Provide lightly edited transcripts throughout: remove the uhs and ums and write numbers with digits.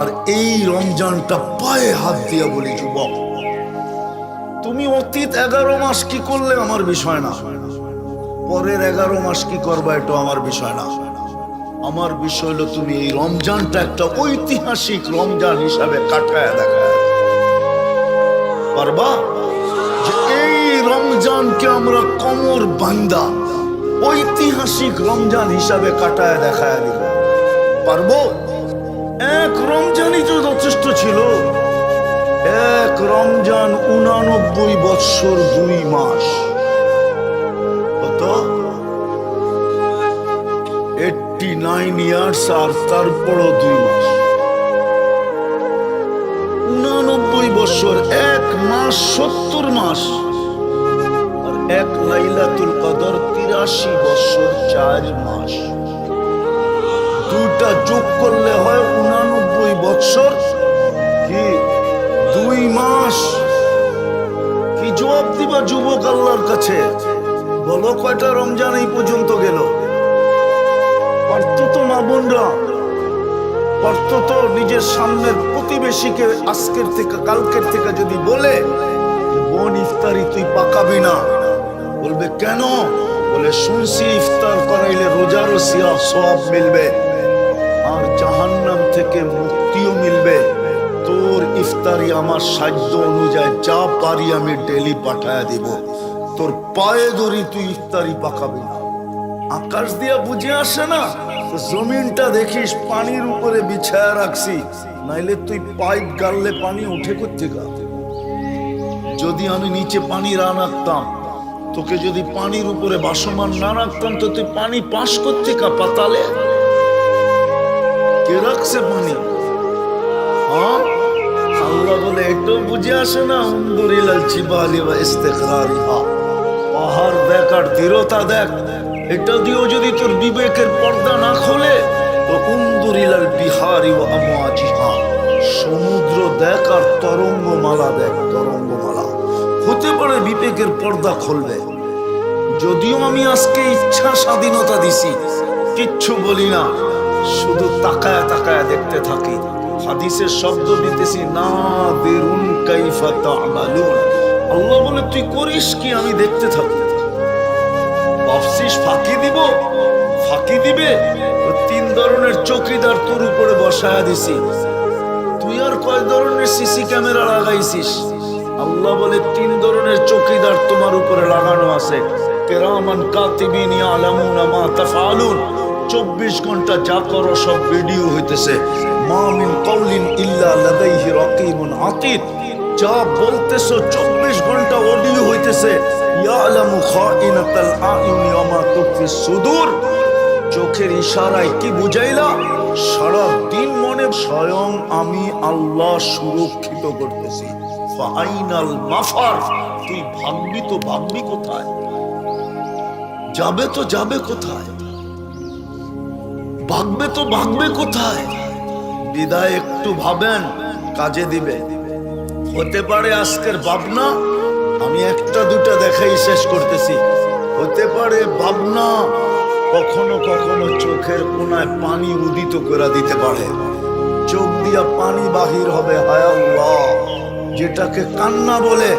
আর এই রমজানটা পায়ে হাত দিয়ে বলি, যুবক, তুমি অতীত 11 মাস কি করলে আমার বিষয় না, পরের 11 মাস কি করবা এটা আমার বিষয় না। আমার বিষয় হলো তুমি এই রমজানটা একটা ঐতিহাসিক রমজান হিসাবে কাটায় দেখায় পারবা, যে এই রমজানকে আমরা কমর বান্দা ঐতিহাসিক রমজান হিসাবে কাটায় দেখায় দিব পারবো? এক রমজানই তো যথেষ্ট ছিল। এক রমজান 89 বৎসর 2 মাস, কত? 89 ইয়ার্স, আর তারপরও 2 মাস, 89 বৎসর, 1 মাস 70 মাস, আর এক লাইলাতুল কদর 83 বৎসর 4 মাস। দুইটা যোগ করলে হয় 89 বৎসর কি 2 মাস। কি জবাব দিবা যুবক আল্লাহর কাছে? বলো কয়টা রমজান এই পর্যন্ত গেল? পারতো তো মা বোনরা, পারতো তো নিজের সামনের প্রতিবেশীকে আজকের থেকে কালকের থেকে যদি বলে, বোন ইফতারি তুই পাকাবি না, বলবে কেন? বলে শুনছি ইফতার করাইলে রোজারও সওয়াব মিলবে আর জাহান্নাম থেকে মুক্তিও মিলবে। তোর ইফতারি আমার সাধ্য অনুযায়ী যা পারি আমি ডেলি পাঠায় দিব, তোর পায়ে ধরি তুই ইফতারি পাকাবি না। আকাশ দিয়া বুঝে আসে না, জমিনটা দেখিস পানির উপরে বিছায়া রাখছি, নাইলে তুই পাইপ গাললে পানি উঠে করতে গা। যদি আমি নিচে পানি না রাখতাম, তোকে যদি পানির উপরে বাসমান না রাখতাম, তো তুই পানি পাস করতে কা পাতালে? কে রাখছে পানি? আল্লাহ বলে এটাও বুঝে আসে না? উনদুরিলাল জিবালি ওয়া ইস্তিকরারিহা, পাহাড় দেখ আর দৃঢ়তা দেখ, এটা দিয়েও যদি তোর বিবেকের পর্দা না খোলে, তো উনদুরিলাল বিহারি ওয়া আমওয়াজিহা, সমুদ্র দেখ আর তরঙ্গমালা দেখ, তরঙ্গমালা। হতে পারে বিবেকের পর্দা খুলবে। যদিও আমি আজকে ইচ্ছা স্বাধীনতা দিছি, কিচ্ছু বলি না, শুধু তাকায়া তাকায়া দেখতে থাকি। হাদিসের শব্দ দিতেছি, নাযিরুন কাইফা তা'মালুন। আল্লাহ বলে তুই করিস কি, আমি দেখতে থাকি। ভাবছিস ফাঁকি দিব? ফাঁকি দিবে? 3 ধরনের চৌকিদার তোর উপরে বসায়া দিছি, তুই আর কয় ধরনের সিসি ক্যামেরা লাগাইছিস? আল্লাহ বলে 3 ধরনের চৌকিদার তোমার উপরে লাগানো আছে। কিরামান কাতিবিন ইয়ালামুনা মা তাফআলুন, 24 ঘন্টা যা করো সব ভিডিও হইতেছে। মা মিন কাউলিন ইল্লা লাদাইহি রাকিবুন আতীদ, যা বলতেছো 24 ঘন্টা অডিও হইতেছে। ইয়ালামু খাইনাতাল আয়ুনি ওয়া মা তুখফিস সুদূর, চোখের ইশারায় কি বুঝাইলা? সারা দিন মনে স্বয়ং আমি আল্লাহ সুরক্ষিত করতেছি। ফাইনাল মাফার, তুই ভাববি তো ভাববি কোথায়? যাবে তো যাবে কোথায়? ভাগবে তো ভাগবে কোথায়? বিদায় একটু ভাবেন, কাজে দিবে। হতে পারে আজকের ভাবনা, আমি একটা দুটা দেখাই শেষ করতেছি, হতে পারে ভাবনা কখনো কখনো চোখের কোনায় পানি উদিত করে দিতে পারে, চোখ দিয়া পানি বাহির হবে। হায় আল্লাহ, যেটাকে কান্না বলে,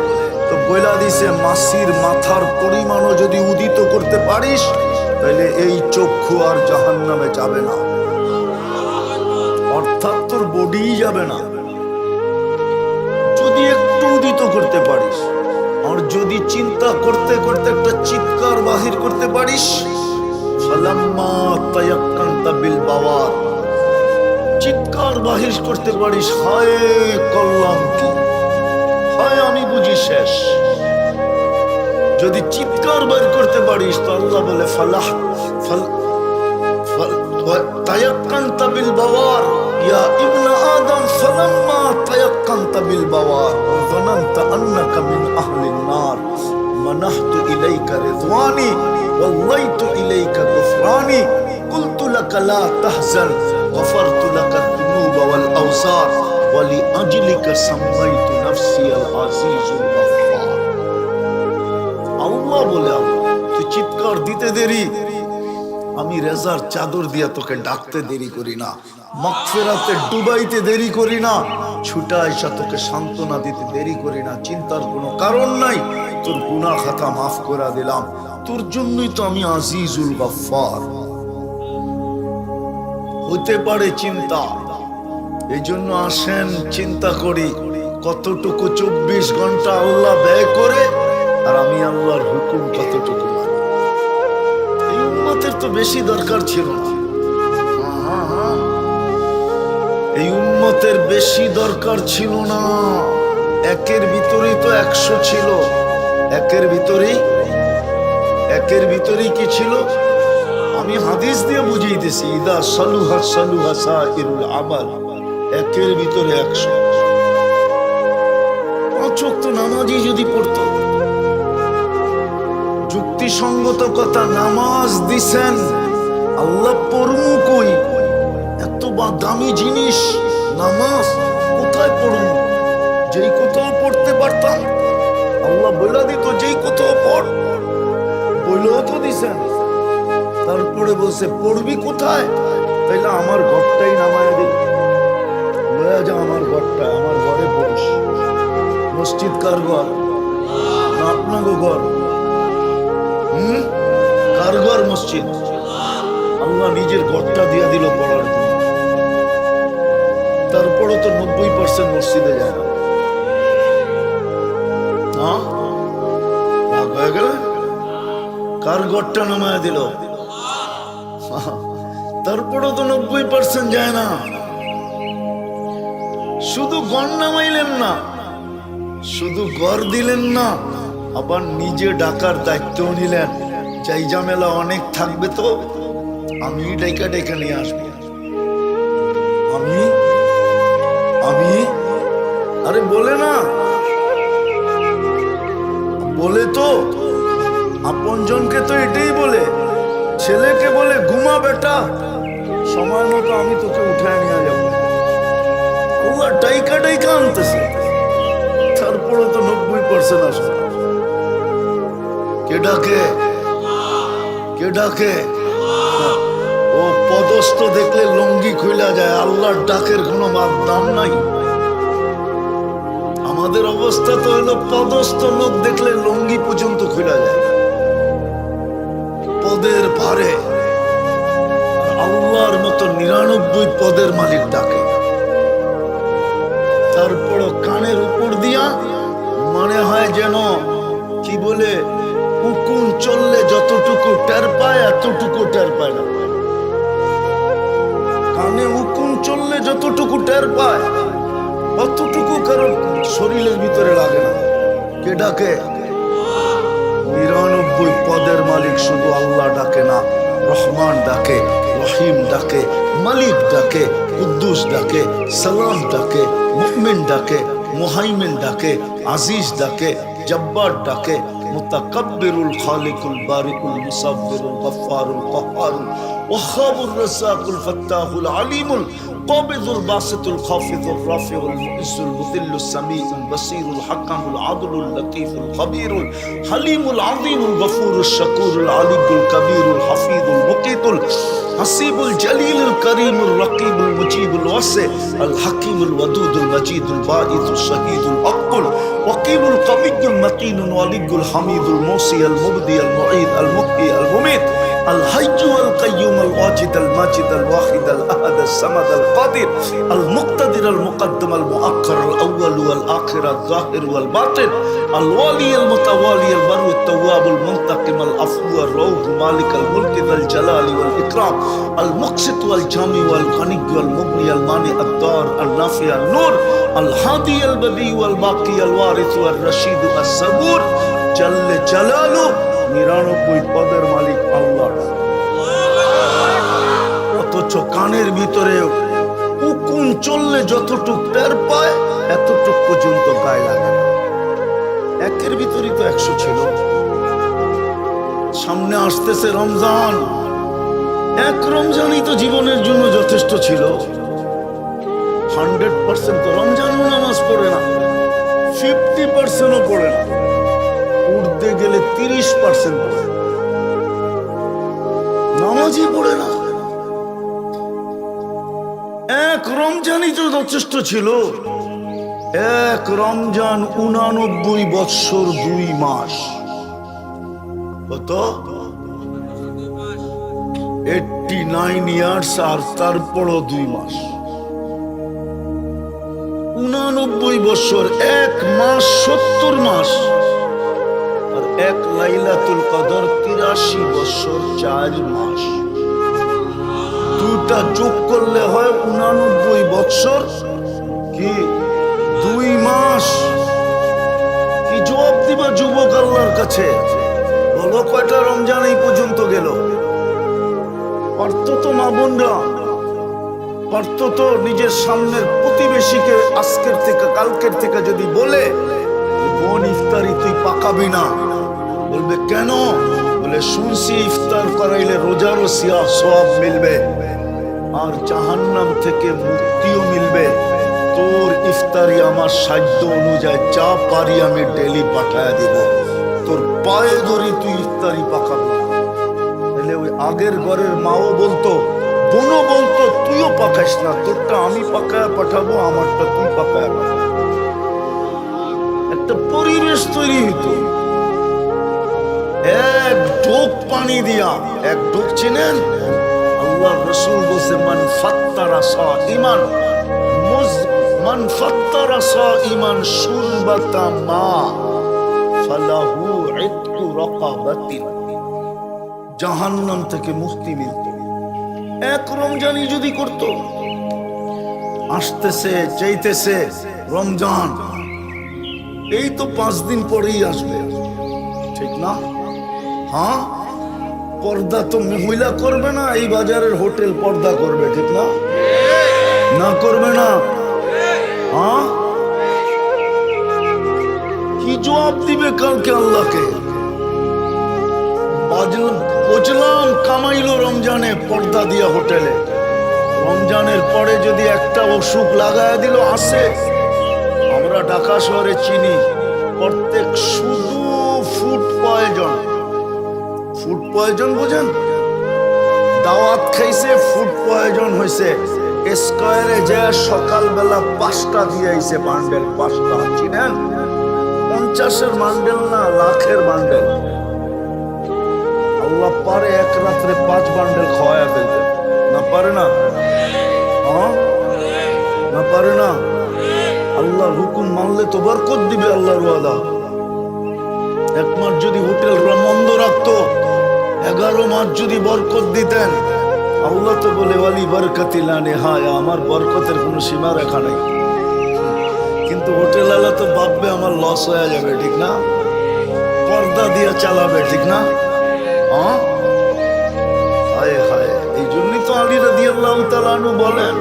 তো বইলা দিছে মাসির মাথার পরিমাণও যদি উদিত করতে পারিস, তাহলে এই চক্ষু আর জাহান্নামে যাবে না, অর্থাৎ তোর বডি যাবে না, যদি একটু উদিত করতে পারিস। আর যদি চিন্তা করতে করতে একটা চিৎকার বাহির করতে পারিস, ফালাম্মা তায়াক্কানতা বিল বাওয়ার, চিৎকার বাহির করতে পারিস, হায় করলাম কি, হায় আমি বুঝি শেষ। যদি চিৎকার বের করতে পারিস, তো আল্লাহ বলে ফালাহ তায়াক্কানতা বিল বাওয়ার ইয়া ইবনা আদম, ফালাম্মা তায়াক্কানতা বিল বাওয়ার ওয়া যানানতা আন্নাকা মিন আহলিন নার, মানাহতু ইলাইকা রিদওয়ানি ওয়াল্লাইতু ইলাইকা গুফরানি, কুলতু লাকা লা তাহজান গফারতু লাকা যুনুবা ওয়াল আওসার ওয়া লিআজলিকা সাম্মাইতু নাফসি আল আজিজুল গফফার। আল্লাহ বলে, তুই চিৎকার দিতে দেরি, আমি রেজার চাদর দিয়া তোকে ডাকতে দেরি করি না, মাগফিরাতে ডুবাইতে দেরি করি না, ছুটা আইসা তোকে সান্ত্বনা দিতে দেরি করি না। চিন্তার কোনো কারণ নাই, তোর গুনাহ খাতা মাফ করে দিলাম। তোর জন্যই তো আমি আজিজুল গফফার। হতে পারে চিন্তা, এই জন্য আসেন চিন্তা করি কতটুকু 24 ঘন্টা আল্লাহ ব্যয় করে আর আমি আল্লাহর হুকুম কতটুকু মানি। এই উম্মতের তো বেশি দরকার ছিল না, এই উম্মতের বেশি দরকার ছিল না। একের ভিতরেই তো 100 ছিল, একের ভিতরেই কি ছিল? আমি হাদিস দিয়ে বুঝিয়েছি, ইদা সালুহা সালুহা সাইরুল আমাল, একের ভিতরে 100। 5 ওয়াক্ত নামাজই যদি পড়তো, যুক্তিসঙ্গত কথা, নামাজ দিছেন আল্লাহ, পড়মু কই? এত দামি জিনিস নামাজ কোথায় পড়মু? যেই কোথাও পড়তে পারতাম আল্লাহ বলে দিত, যেই কোথাও পড়, বইলেও তো দিছেন। তারপরে বলছে পড়বি কোথায়? তাইলে আমার ঘরটাই নামায় দিল, লয়া যা আমার ঘরটা, আমার ঘরে পড়িস। মসজিদ কার ঘর? না আপনাকে ঘর? কার ঘর মসজিদ? আল্লাহ নিজের ঘরটা দিয়া দিল পড়ার জন্য। তারপরে তো 90% মসজিদে যায় না। হয়ে গেল, কার ঘরটা নামায় দিল? তারপরেও তো 90% যায় না। শুধু ঘর নামাইলেন না, শুধু ঘর দিলেন না, আবার নিজে ডাকার দায়িত্ব নিলেন। যাই ঝামেলা অনেক থাকবে তো আমি ডাইকা ডাইকা নিয়ে আসবো। আমি আরে বলে না, বলে তো আপনজনকে তো এটাই বলে, ছেলেকে বলে ঘুমা বেটা, সময় মতো আমি তোকে উঠায় নিয়ে যাবো। ওরা ডাইকা ডাইকা আনতেছে, তারপরে তো 90% আসে। কে ডাকে? ও পদস্থ দেখলে লুঙ্গি খুইলা যায়, আল্লাহর ডাকের কোনো দাম নাই। আমাদের অবস্থা তো হলো পদস্থ লোক দেখলে লুঙ্গি পর্যন্ত খুইলা যায় পদের ভারে। আল্লাহর মতো 99 পদের মালিক ডাকে। তারপর কানের উপর দিয়া মনে হয় যেন কি বলে, উকুন চললে যতটুকু টের পায় এতটুকু টের পায় না। কানে উকুন চললে যতটুকু টের পায় অতটুকু কারো শরীরের ভিতরে লাগে না। কে ডাকে? 99 পদের মালিক শুধু আল্লাহ ডাকে না, রহমান ডাকে, রহিম ডাকে, মালিক ডাকে, কুদ্দুস ডাকে, সালাম ডাকে, মুমিন ডাকে, মুহাইমিন ডাকে, আজিজ ডাকে, জব্বার ডাকে, মুতাকাব্বিরুল খালিকুল বারিকুল মুসাব্বিরুল গফফারুল কহ্হারুল ওয়াহ্হাবুর রাজ্জাকুল ফাত্তাহুল আলিমুল কাবিদুল বাসিতুল খাফিদুর রাফিউল মুইজ্জুল মুদিল্লুস সামিউল বাসীরুল হাকামুল আদলুল লতীফুল খবীরুল হালিমুল আযীমুল গফুরুশ শাকুরুল আলিয়ুল কবীরুল হাফিজুল মুকিতুল হাসিবুল জলিলুল করিমুল রকিবুল মুজিবুল ওয়াসি আল হাকিমুল ওয়াদুদুল মজিদুল বাঈসুল শাহীদুল আক্কুল ওয়াকিলুল কবিয়ুল মাতিনুল ওয়ালিয়ুল হামিদুল মুসি আল মুবদি আল মুঈদ আল মুহয়ি আল মুমীত الحي والقيوم الواجد الماجد الواحد الأحد الصمد القادر المقتدر المقدم المؤخر الأول والآخر الظاهر والباطن الوالي المتوالي البر التواب المنتقم العفو الرؤوف مالك الملك ذا الجلال والإكرام المقسط والجامع والغني والمغني المانع الضار النافع النور الهادي البديع والباقي الوارث والرشيد الصبور جل جلاله 99 পদের মালিক আল্লাহ। অথচ কানের ভিতরে উকুন চললে যতটুক টের পায় এতটুক পর্যন্ত গায়ে লাগে না। একের ভিতরেই তো 100 ছিল। সামনে আসতেছে রমজান, এক রমজানই তো জীবনের জন্য যথেষ্ট ছিল। 100% তো রমজানও নামাজ পড়ে না, 50%ও পড়ে না, উঠতে গেলে 30% পড়ে। নামাজ নামাজই পড়ে না। এক রমজানই তো যথেষ্ট ছিল। এক রমজান 89 বৎসর 2 মাস। কত? 89 ইয়ার্স আর তারপরও 2 মাস। 89 বৎসর, 1 মাস 70 মাস। আর এক লাইলাতুল কদর 83 বৎসর 4 মাস। দুটা যোগ করলে হয় 89 বৎসর কি 2 মাস। কি জবাব দিবা যুবক আল্লাহর কাছে? বলো কয়টা রমজান এই পর্যন্ত গেল? পারত তো মা বোনরা, পারত তো নিজের সামনের প্রতিবেশীকে আজকের থেকে কালকের থেকে যদি বলে বোন ইফতারি তুই পাকাবি না, বলবে কেন? বলে শুনছি ইফতার করাইলে রোজারও সওয়াব মিলবে আর জাহান্নাম থেকে মুক্তিও মিলবে। তোর ইফতারি আমার সাধ্য অনুযায়ী যা পারি আমি ডেলি পাঠায় দিব, তোর পায়ে ধরি তুই ইফতারি পাকাবি। তাহলে ওই আগের ঘরের মাও বলতো, বোনও বলতো তুইও পাকাইস না, তোরটা আমি পাকায় পাঠাবো, আমারটা তুই পাকায় পাঠাবো। একটা পরিবেশ তৈরি হইতো। এক ঢোক পানি দিয়া, এক ঢোক চিনেন? আল্লাহ রাসূল বলেছে মান ফাত্তারা সাঈমান মান ফাত্তারা সাঈমান শুরবাতা মা ফালাহু ইতকু রাকাবাতিন। জাহান্নাম থেকে মুক্তি মিলত এক রমজানই যদি করত। আসতেছে চাইতেছে রমজান, এই তো 5 দিন পরেই আসবে, ঠিক না? হ্যাঁ, পর্দা তো মহিলা করবে না, এই বাজারের হোটেল পর্দা করবে, ঠিক না? না করবে না? হ্যাঁ, কি জবাব দিবে কালকে আল্লাহকে? বুঝলাম কামাইলো রমজানে পর্দা দিয়া হোটেলে, রমজানের পরে যদি একটা অসুখ লাগায় দিল আসে। আমরা ঢাকা শহরে চিনি প্রত্যেক শুধু ফুড পয়জন। ফুড পয়জন বোঝেন? দাওয়াত খাইছে, ফুড পয়জন হয়েছে। স্কয়ারে যে সকালবেলা 5টা দিয়ে আইছে বান্ডেল, 5টা চিনেন? 50-এর বান্ডেল না, লাখের বান্ডেল। আল্লাহ পারে এক রাত্রে 5 বান্ডেল খাওয়ায় ফেলতে, না পারে না? হ্যাঁ, না পারে না? আল্লাহর হুকুম মানলে তো বরকত দিবে আল্লাহর ওয়াদা। এক মাস যদি হোটেল বন্ধ রাখতো, 11 মাস যদি বরকত দিতেন, আল্লাহ তো বলে ওয়ালি বরকতি লা নিহায়া, আমার বরকতের কোনো সীমা রেখা নেই। কিন্তু হোটেল আলা তো ভাববে আমার লস হয়ে যাবে, ঠিক না? পর্দা দিয়ে চালাবে, ঠিক না? হ্যাঁ, হায় হায়। এই জন্যই তো আলী রাদিয়াল্লাহু তাআলা আনহু বলেন,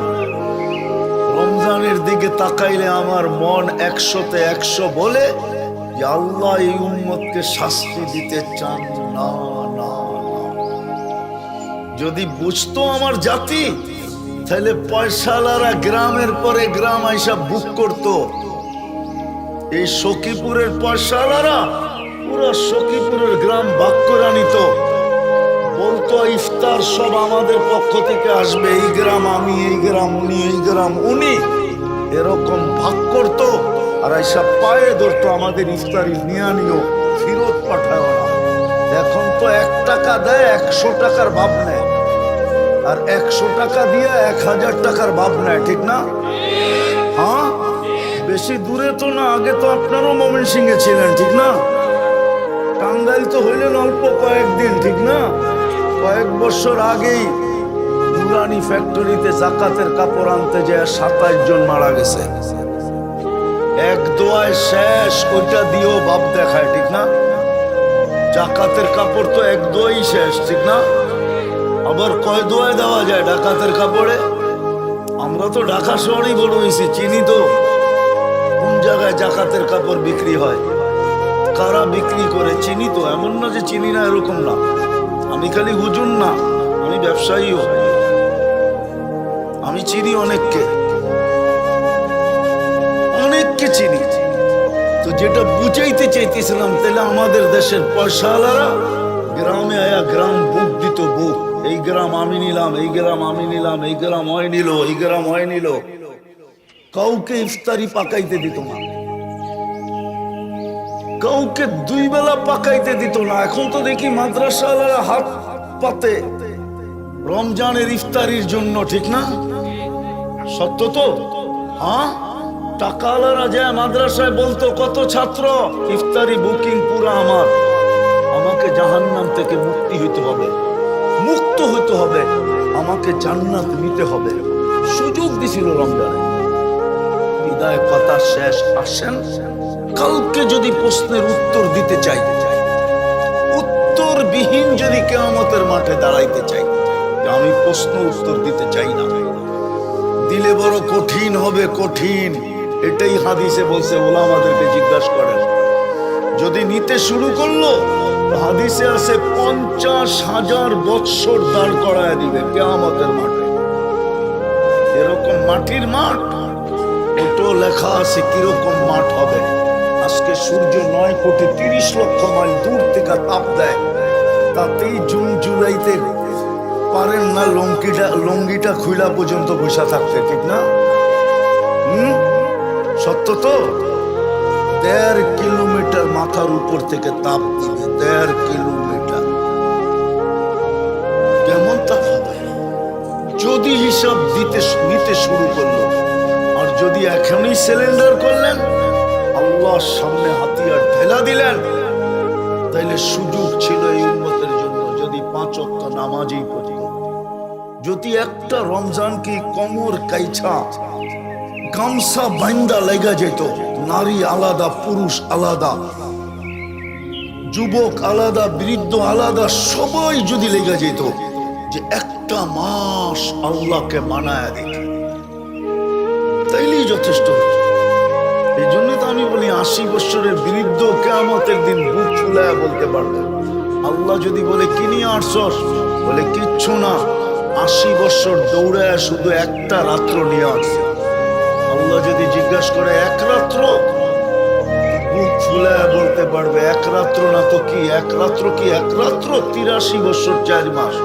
রমজানের দিকে তাকাইলে আমার মন 100-তে 100 বলে যে আল্লাহ এই উম্মতকে শাস্তি দিতে চান না, না। যদি বুঝতো আমার জাতি, তাহলে পয়সাওয়ালারা গ্রামের পরে গ্রাম আইসা বুক করত। এই সখীপুরের পয়সাওয়ালারা পুরো সখীপুরের গ্রাম ভাগ করে নিত, বলতো ইফতার সব আমাদের পক্ষ থেকে আসবে, এই গ্রাম আমি, এই গ্রাম উনি, এই গ্রাম উনি, এরকম ভাগ করতো। আর এইসব পায়ে ধরতো, আমাদের ইফতারি নিয়ে নিও, ফেরত পাঠায় না। এখন তো 1 টাকা দেয় 100 টাকার ভাব নেয়, আর 100 টাকা দিয়ে 1000 টাকার ভাব নেয়, ঠিক না? হ্যাঁ, বেশি দূরে তো না, আগে তো আপনারও ময়মনসিংহে ছিলেন, ঠিক না? টাঙ্গাইল তো হইলেন অল্প কয়েকদিন, ঠিক না? কয়েক বছর আগেই নুরানি ফ্যাক্টরিতে জাকাতের কাপড় আনতে যায় 27 জন মারা গেছে। এক দোয়ায় শেষ, ওইটা দিয়েও ভাব দেখায়, ঠিক না? জাকাতের কাপড় তো এক দোয়াই শেষ, ঠিক না? আবার কয় দোয়ায় দেওয়া যায় ডাকাতের কাপড়ে? আমরা তো ঢাকা শহরেই বড় হয়েছি, চিনি তো কোন জায়গায় জাকাতের কাপড় বিক্রি হয়, কারা বিক্রি করে চিনি তো। এমন না যে চিনি না, এরকম না। আমি খালি হুজুর না, আমি ব্যবসায়ীও, আমি চিনি অনেককে, অনেককে চিনি। তো যেটা বুঝাইতে চাইতেছিলাম, তাহলে আমাদের দেশের পয়সাওয়ালারা গ্রামে আয়া গ্রাম বুক দিত, বুক। এই গ্রাম আমি নিলাম, এই গ্রাম আমি নিলাম, এই গ্রাম হয় নিল, এই গ্রাম হয় নিল। কাউকে ইফতারি পাকাইতে দিত না, কাউকে 2 বেলা পাকাইতে দিত না। এখন তো দেখি মাদ্রাসাওয়ালারা হাত পাতে রমজানের ইফতারির জন্য, ঠিক না? সত্য তো? হ্যাঁ, টাকাওয়ালারা যায় মাদ্রাসায় বলতো, কত ছাত্র, ইফতারি বুকিং পুরা আমার, আমাকে জাহান্নাম থেকে মুক্তি হইতে হবে, মুক্ত হইতে হবে, আমাকে জান্নাত নিতে হবে। সুযোগ দিছিল রমজানে। বিদায় কথা শেষ। আসেন, কালকে যদি প্রশ্নের উত্তর দিতে চাই, উত্তরবিহীন যদি কিয়ামতের মাঠে দাঁড়াইতে চাই, আমি প্রশ্ন উত্তর দিতে চাই না, দিলে বড় কঠিন হবে, কঠিন। এটাই হাদিসে বলছে, ওলামাদেরকে জিজ্ঞাসা করেন। যদি নিতে শুরু করলো, হাদিসে আছে 50,000 বৎসর দাঁড় করায় দিবে কিয়ামতের মাঠে। এরকম মাটির মাঠ, ওটো লেখা আছে কিরকম মাঠ হবে। আজকে সূর্য 9,30,00,000 মাইল দূর থেকে তাপ দেয়, তাতেই জুন জুলাইতে পারেন না লঙ্গিটা খুইলা পর্যন্ত বসা থাকতে, ঠিক না? সত্য তো? 1.5 কিলোমিটার মাথার উপর থেকে তাপ দিবে, 1.5 কিলোমিটার। কেমন তাপ হবে যদি হিসাব নিতে শুরু করলো? আর যদি এখনই সিলিন্ডার করলেন, আল্লাহর সামনে হাতিয়ার ঢেলা দিলেন, তাইলে সুযোগ ছিল এই উম্মতের জন্য যদি 5 ওয়াক্ত নামাজই পড়ত, যদি একটা রমজান কি কমর কাইছা গামছা বাইন্দা লেগা যেত, নারী আলাদা, পুরুষ আলাদা, যুবক আলাদা, বৃদ্ধ আলাদা, সবাই যদি লেগা যেত যে একটা মাস আল্লাহকে মানায় দেখে, তাইলেই যথেষ্ট হতো। এই জন্য তো আমি বলি, 80 বছরের বৃদ্ধ কিয়ামতের দিন বুক ফুলায় বলতে পারবে, আল্লাহ যদি বলে কি নিয়ে আসছস, বলে কিচ্ছু না, 80 বছর দৌড়ায় শুধু একটা রাত্র নিয়ে আসছে। আল্লাহ যদি জিজ্ঞাসা করে 1 রাত্র, বুক ফুলায় বলতে পারবে 1 রাত্র না তো কি, 1 রাত্র কি 1 রাত্র, 83 বছর 4 মাস।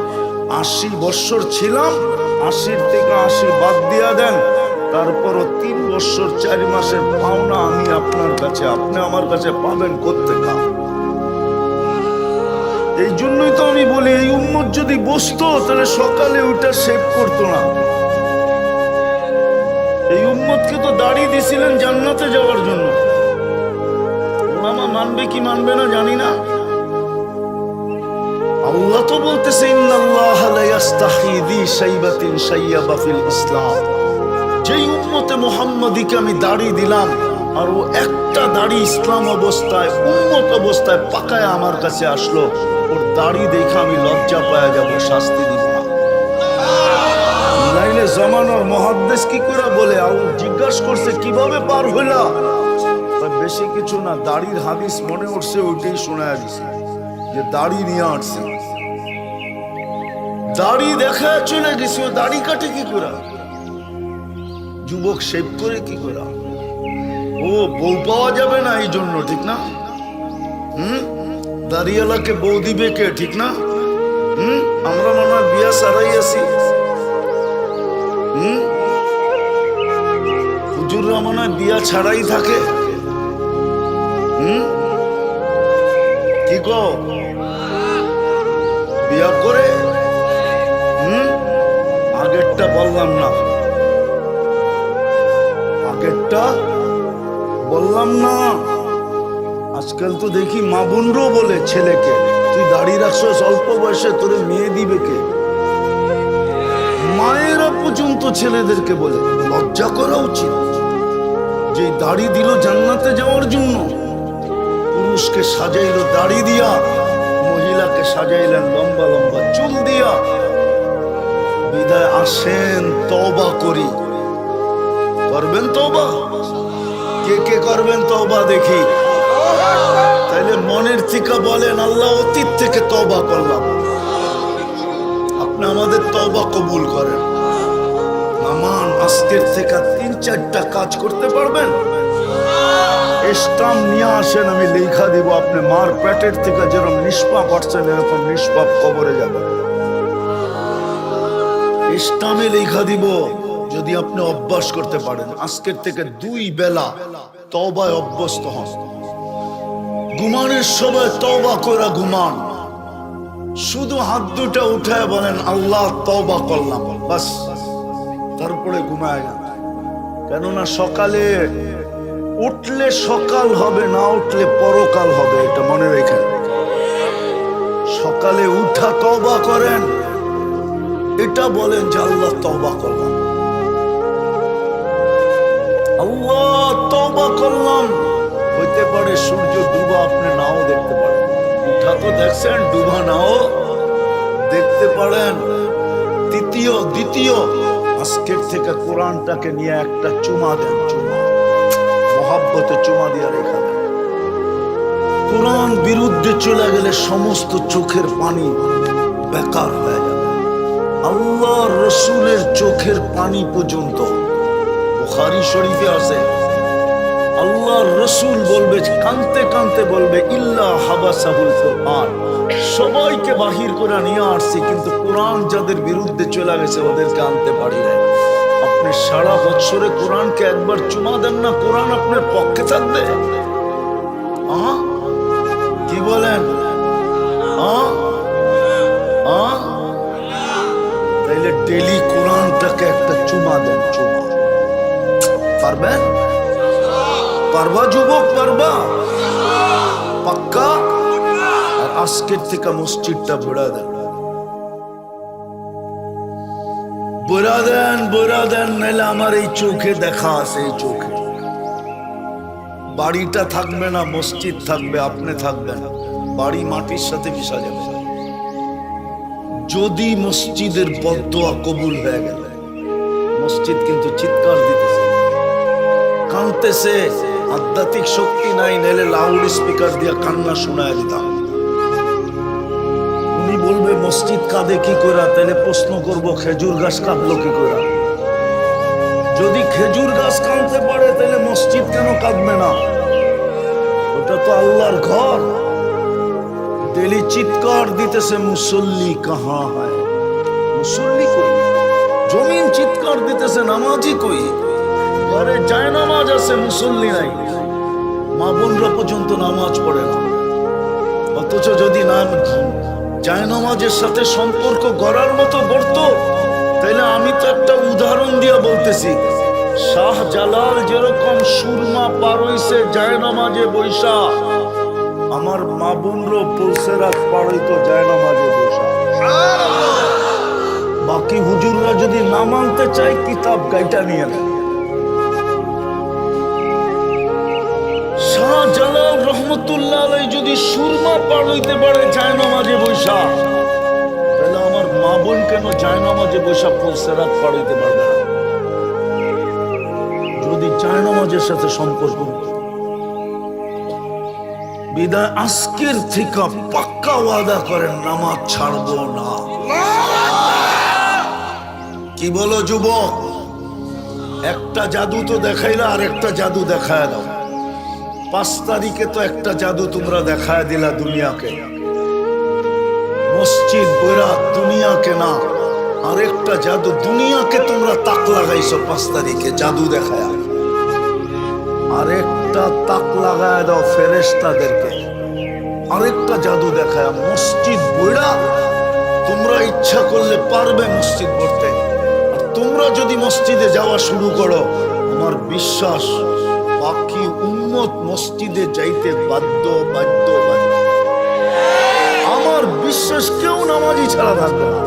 80 বছর ছিলাম, 80 থেকে 80 বাদ দিয়া দেন, তারপরও 3 বছর 4 মাসের পাওনা আমি আপনার কাছে, আপনি আমার কাছে পাবেন কোত্থেকে? এই জন্যই তো আমি বলি, এই উম্মত যদি বসতো তাহলে সকালে ওইটা সেভ করতো না। এই উম্মতকে তো দাড়ি দিছিলেন জান্নাতে যাওয়ার জন্য। ওলামা মানবে কি মানবে না জানি না। আল্লাহ তো বলতেছে, ইন্নাল্লাহা লা ইস্তাহি যী শাইবাতিন শাইয়াবা ফিল ইসলাম। যেই উম্মতে মুহাম্মাদিকে আমি দাড়ি দিলাম, আর ও একটা দাড়ি ইসলাম অবস্থায়, উম্মত অবস্থায় পাকায় আমার কাছে আসলো, ওর দাড়ি দেখে আমি লজ্জা পাওয়া যাব, শাস্তি দিব না। নাইলে জামানার মুহাদ্দিস কি করে বলে, আল্লাহ জিজ্ঞাসা করছে কিভাবে পার হইলা, বেশি কিছু না, দাড়ির হাদিস মনে উঠছে, ওইটাই শোনায় দিছে যে দাড়ি নিয়ে আসছে, দাড়ি দেখা চলে গেছে। ও দাড়ি কাটে কি করে? যুবক শেভ করে কি করে? ও বউ পাওয়া যাবে না এই জন্য, ঠিক না? দাড়িওয়ালাকে বউ দিবে কে, ঠিক না? আমরা মনে হয় বিয়া সারাই আছি। হুজুররা মনে হয় বিয়া ছাড়াই থাকে। কি গো, বিয়া করে? আগেরটা বললাম না, আগেরটা বললাম না। আজকাল তো দেখি মা বোনরাও বলে ছেলেকে, তুই দাড়ি রাখছস অল্প বয়সে, তোরে মেয়ে দিবে কে? মায়েরা পর্যন্ত ছেলেদেরকে বলে। লজ্জা করা উচিত। যে দাড়ি দিল জান্নাতে যাওয়ার জন্য, পুরুষকে সাজাইল দাড়ি দিয়া, মহিলাকে সাজাইলেন লম্বা লম্বা চুল দিয়া। বিদায় আসেন, তওবা করি। করবেন তওবা? কে কে করবেন তওবা দেখি? তাইলে মনের থেকে বলেন, আল্লাহ অতীত থেকে তওবা করলাম, আপনি আমাদের তওবা কবুল করেন। আমান আজকের থেকে 3-4টা কাজ করতে পারবেন? স্টাম্প নিয়ে আসেন, আমি লেখা দিব, আপনি মার পেটের থেকে যেরকম নিষ্পাপ আসছেন, এরকম নিষ্পাপ কবরে যাবেন। ইসলামে লেখা দিব, যদি আপনি অভ্যাস করতে পারেন আজকের থেকে 2 বেলা তওবায় অভ্যস্ত হন। ঘুমানোর সময় তওবা করে ঘুমান, শুধু হাত দুটা উঠায় বলেন আল্লাহ তওবা করলাম, বাস, তারপরে ঘুমায় যান। কেননা সকালে উঠলে সকাল হবে, না উঠলে পরকাল হবে, এটা মনে রেখেন। সকালে উঠা তওবা করেন, এটা বলেন যে আল্লাহ তওবা করলাম, আল্লাহ তওবা করলাম। হইতে পারে সূর্য ডুবা আপনি নাও দেখতে পারেন, উঠা তো দেখছেন, ডুবা নাও দেখতে পারেন। দ্বিতীয় আজকের থেকে কোরআনটাকে নিয়ে একটা চুমা দেন, চুমা, মহাব্বতে চুমা দিয়ে রেখা দেন। কোরআন বিরুদ্ধে চলে গেলে সমস্ত চোখের পানি বেকার হয়ে যাবে। আল্লাহ রসুলের চোখের পানি পর্যন্ত বুখারী শরীফে আছে, আল্লাহ রসুল বলবে, কানতে কানতে বলবে, ইল্লা হাবাসাহুল কোরআন, সবাইকে বাহির করে নিয়ে আসছি, কিন্তু কোরআন যাদের বিরুদ্ধে চলে গেছে ওদেরকে আনতে পারি না। আপনি সারা বছরে কোরআনকে একবার চুমা দেন না, কোরআন আপনার পক্ষে থাকবে? কি বলেন? তাইলে ডেলি কোরআনটাকে একটা চুমা দেন, চুমা। পারবেন? পারবা যুবক, পারবা? পাক্কা? আর আজকের থেকে মসজিদটা ভরা দেন, ভরা দেন, নাহলে আমার এই চোখে দেখা আছে, এই চোখে বাড়িটা থাকবে না, মসজিদ থাকবে, আপনি থাকবেন, বাড়ি মাটির সাথে মিশা যাবে। যদি মসজিদের বদদোয়া কবুল হয়ে গেল, মসজিদ কিন্তু চিৎকার দিতেছে, কাঁদতেছে, আধ্যাত্মিক শক্তি নাই, নাহলে লাউড স্পিকার দিয়ে কান্না শোনায় দিতাম। উনি বলবে মসজিদ কাঁদে কি করে, তাহলে প্রশ্ন করব খেজুর গাছ কাঁদলো কি করে? যদি খেজুর গাছ কাঁদতে পারে তাহলে মসজিদ কেন কাঁদবে না? ওটা তো আল্লাহর ঘর। ডেলি চিৎকার দিতেছে, মুসল্লি কাহা হয়, মুসল্লি কই? জমিন চিৎকার দিতেছে, নামাজি কই? ঘরে যায় নামাজ আছে, মুসল্লি নাই, মা বোনরা পর্যন্ত নামাজ পড়ে না। অথচ যদি না যায় নামাজের সাথে সম্পর্ক গড়ার মতো গড়ত, তাইলে আমি তো একটা উদাহরণ দিয়ে বলতেছি, শাহ জালাল যেরকম সুরমা পার হইছে যায় নামাজে বৈশা, আমার মা বোনরও পুলসেরাত পার হইতো যায় নামাজে বৈশা। বাকি হুজুররা যদি না মানতে চায়, কিতাব গাইটা নিয়ে নেয়। শাহ জালাল রহমতুল্লাহ আলাইহি যদি সুরমা পার হইতে পারে যায় নামাজে বৈশা, তাহলে আমার মা বোন কেন যায় নামাজে বৈশা পুলসেরাত পার হইতে পারবে না? যদি যায় নামাজের সাথে সম্পর্ক। বিদায় আজকের থেকে পাক্কা ওয়াদা করেন, নামাজ ছাড়বো না। কি বলো যুবক? একটা জাদু তো দেখাইলা, আর একটা জাদু দেখায় দাও। 5 তারিখে তো একটা জাদু তোমরা দেখায় দিলা দুনিয়াকে, মসজিদ বৈরাত, দুনিয়াকে না, আর একটা জাদু দুনিয়াকে তোমরা তাক লাগাইছো 5 তারিখে জাদু দেখায়। আরেকটা তাক লাগায় দাও ফেরেশতাদেরকে, আরেকটা জাদু দেখায় মসজিদ বৈরা। তোমরা ইচ্ছা করলে পারবে মসজিদ পড়তে, আর তোমরা যদি মসজিদে যাওয়া শুরু করো, আমার বিশ্বাস বাকি উম্মত মসজিদে যাইতে বাধ্য। আমার বিশ্বাস কেউ নামাজি ছাড়া থাকবে না।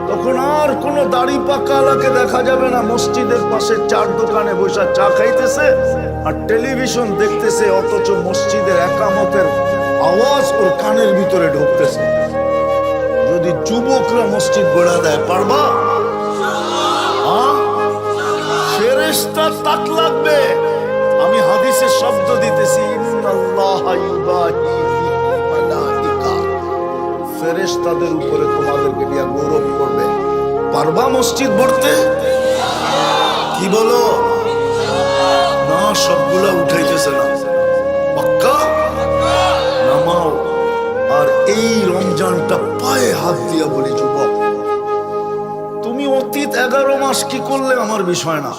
তখন আর কোনো দাড়ি পাকালাকে দেখা যাবে না মসজিদের পাশে 4 দোকানে বসে চা খাইতেছে আর টেলিভিশন দেখতেছে, অথচ মসজিদের একামতের আওয়াজ ওর কানের ভিতরে ঢুকতেছে। যদি যুবকরা মসজিদ গড়া দেয়, পারবা? ফেরেশতা তাক লাগবে। আমি হাদিসে শব্দ দিতেছি, ইন্নাল্লাহা ইউবাহি বিল মালাইকা, ফেরেশতাদের উপরে তোমাদেরকে নিয়ে গৌরব করবে। পারবা মসজিদ ভরতে? কি বলো? না, সবগুলা উঠাইতেছে না। পাক্কা নামাও। আর এই রমজানটা পায়ে হাত দিয়া বলি, যুবক তুমি 11 মাস কি করলে আমার বিষয় না,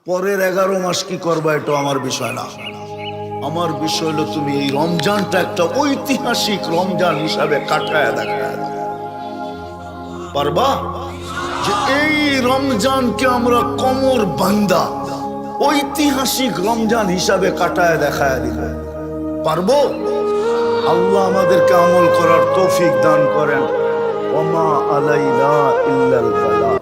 পরের 11 মাস কি করবা এটা আমার বিষয় না। আমার বিষয় হলো তুমি এই রমজানটা একটা ঐতিহাসিক রমজান হিসাবে কাটায় দেখায় পারবা, যে এই রমজানকে আমরা কমর বান্দা ঐতিহাসিক রমজান হিসাবে কাটায় দেখায় দিব পারবো? আল্লাহ আমাদেরকে আমল করার তৌফিক দান করেন। ওমা আলাইনা ইল্লাল বালাগ।